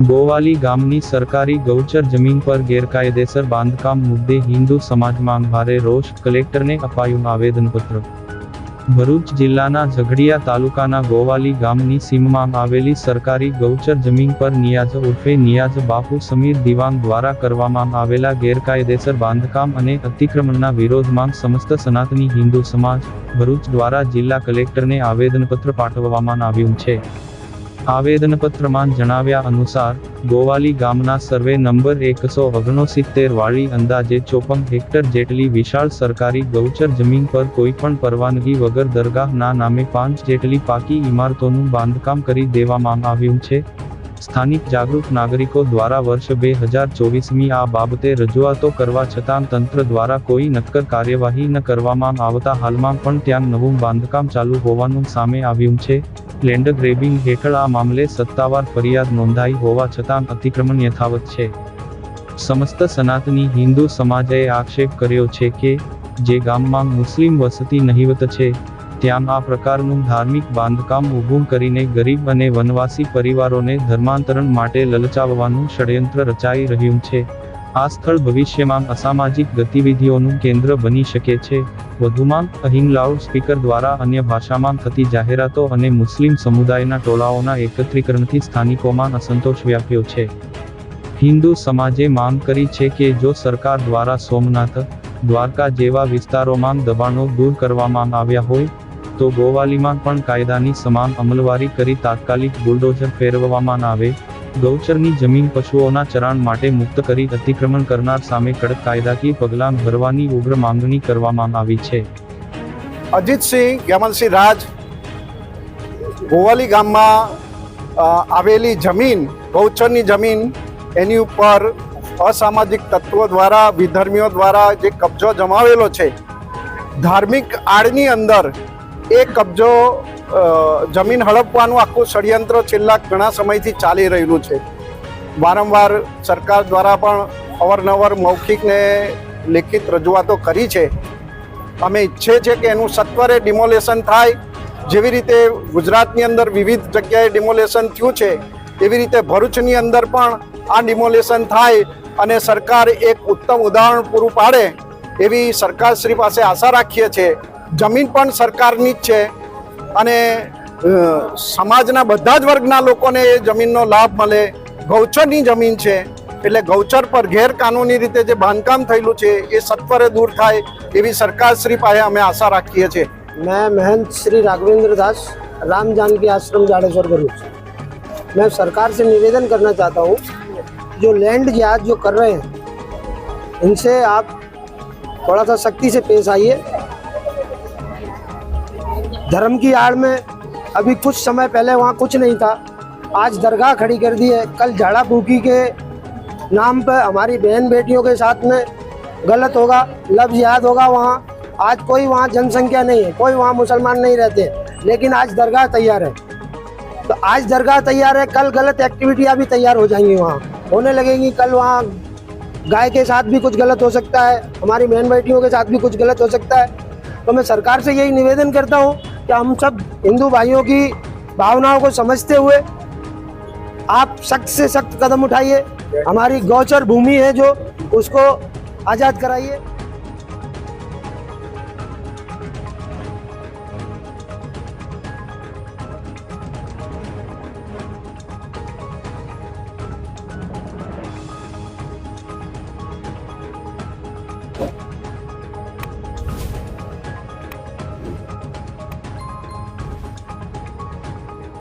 ગોવાલી ગામની સરકારી ગૌચર જમીન પર ગેરકાયદેસર બાંધકામ મુદ્દે હિન્દુ સમાજમાં ભારે રોષ, કલેક્ટરને અપાયું આવેદનપત્ર। ભરૂચ જિલ્લાના ઝઘડિયા તાલુકાના ગોવાલી ગામની સીમમાં આવેલી સરકારી ગૌચર જમીન પર નિયાઝ ઉર્ફે નિયાઝ બાપુ સમીર દિવાંગ દ્વારા કરવામાં આવેલા ગેરકાયદેસર બાંધકામ અને અતિક્રમણના વિરોધમાં સમસ્ત સનાતની હિન્દુ સમાજ ભરૂચ દ્વારા જિલ્લા કલેક્ટરને આવેદનપત્ર પાઠવવામાં આવ્યું છે। આવેદનપત્રમાં જણાવ્યા અનુસાર ગોવાલી ગામના સર્વે નંબર 169 વાળી અંદાજે 54 હેક્ટર જેટલી વિશાળ સરકારી ગૌચર જમીન પર કોઈપણ પરવાનગી વગર દરગાહના નામે 5 જેટલી પાકી ઇમારતોનું બાંધકામ કરી દેવામાં આવ્યું છે। સ્થાનિક જાગૃત નાગરિકો દ્વારા વર્ષ 2024ની આ બાબતે રજૂઆતો કરવા છતાં તંત્ર દ્વારા કોઈ નક્કર કાર્યવાહી ન કરવામાં આવતા હાલમાં પણ ત્યાં નવું બાંધકામ ચાલુ હોવાનું સામે આવ્યું છે। લેન્ડ ગ્રેબિંગ હેઠળ આ મામલે સત્તાવાર ફરિયાદ નોંધાઈ હોવા છતાં અતિક્રમણ યથાવત છે। સમસ્ત સનાતની હિન્દુ સમાજે આક્ષેપ કર્યો છે કે જે ગામમાં મુસ્લિમ વસતી નહિવત છે ત્યાં આ પ્રકારનું ધાર્મિક બાંધકામ ઊભું કરીને ગરીબ અને વનવાસી પરિવારોને ધર્માંતરણ માટે લલચાવવાનું ષડયંત્ર રચાઈ રહ્યું છે। આ સ્થળ ભવિષ્યમાં અસામાજિક ગતિવિધિઓનું કેન્દ્ર બની શકે છે। વધુમાં અહીં લાઉડ સ્પીકર દ્વારા અન્ય ભાષામાં થતી જાહેરાતો અને મુસ્લિમ સમુદાયના ટોળાઓના એકત્રીકરણથી સ્થાનિકોમાં અસંતોષ વ્યાપ્યો છે। હિન્દુ સમાજે માંગ કરી છે કે જો સરકાર દ્વારા સોમનાથ, દ્વારકા જેવા વિસ્તારોમાં દબાણો દૂર કરવામાં આવ્યા હોય તો ગોવાલીમાં પણ કાયદાની સમાન અમલવારી કરી તાત્કાલિક બુલડોઝર ફેરવવામાં આવે। ગૌચરની જમીન પશુઓના ચરાણ માટે મુક્ત કરી અતિક્રમણ કરનાર સામે કડક કાયદાકીય પગલાં ભરવાની ઉગ્ર માંગણી કરવામાં આવી છે। અજીતસિંહ યમનસિંહ રાજ ગોવાલી ગામમાં આવેલી જમીન ગૌચરની જમીન એની ઉપર અસામાજિક તત્વો દ્વારા વિધર્મીઓ દ્વારા જે કબજો જમાવેલો છે, ધાર્મિક આડની અંદર એ કબજો જમીન હડપવાનું આખું ષડયંત્ર છેલ્લા ઘણા સમયથી ચાલી રહેલું છે। વારંવાર સરકાર દ્વારા પણ અવારનવાર મૌખિક ને લેખિત રજૂઆતો કરી છે। અમે ઈચ્છીએ છીએ કે એનું સત્વરે ડિમોલેશન થાય। જેવી રીતે ગુજરાતની અંદર વિવિધ જગ્યાએ ડિમોલેશન થયું છે એવી રીતે ભરૂચની અંદર પણ આ ડિમોલેશન થાય અને સરકાર એક ઉત્તમ ઉદાહરણ પૂરું પાડે એવી સરકારશ્રી પાસે આશા રાખીએ છીએ। જમીન પણ સરકારની જ છે અને સમાજના બધા જ વર્ગના લોકોને એ જમીનનો લાભ મળે। ગૌચરની જમીન છે એટલે ગૌચર પર ગેરકાનૂની રીતે જે બાંધકામ થયેલું છે એ સત્વરે દૂર થાય એવી સરકારશ્રી પાસે અમે આશા રાખીએ છીએ। मैं महंत श्री राघवेंद्र दास राम जानकी आश्रम जाडेश्वर भरूच। मैं सरकार से निवेदन करना चाहता हूँ, जो लैंड जायज जो कर रहे हैं इनसे आप थोड़ा सा सख्ती से पेश आइए। धर्म की आड़ में अभी कुछ समय पहले वहाँ कुछ नहीं था, आज दरगाह खड़ी कर दी है। कल झाड़ा फूकी के नाम पर हमारी बहन बेटियों के साथ में गलत होगा, लफ्ज़ याद होगा। वहाँ आज कोई वहाँ जनसंख्या नहीं है, कोई वहाँ मुसलमान नहीं रहते, लेकिन आज दरगाह तैयार है। तो आज दरगाह तैयार है, कल गलत एक्टिविटियाँ भी तैयार हो जाएंगी, वहाँ होने लगेंगी। कल वहाँ गाय के साथ भी कुछ गलत हो सकता है, हमारी बहन बेटियों के साथ भी कुछ गलत हो सकता है। तो मैं सरकार से यही निवेदन करता हूँ कि हम सब हिंदू भाइयों की भावनाओं को समझते हुए आप सख्त से सख्त कदम उठाइए। हमारी गौचर भूमि है जो उसको आज़ाद कराइए।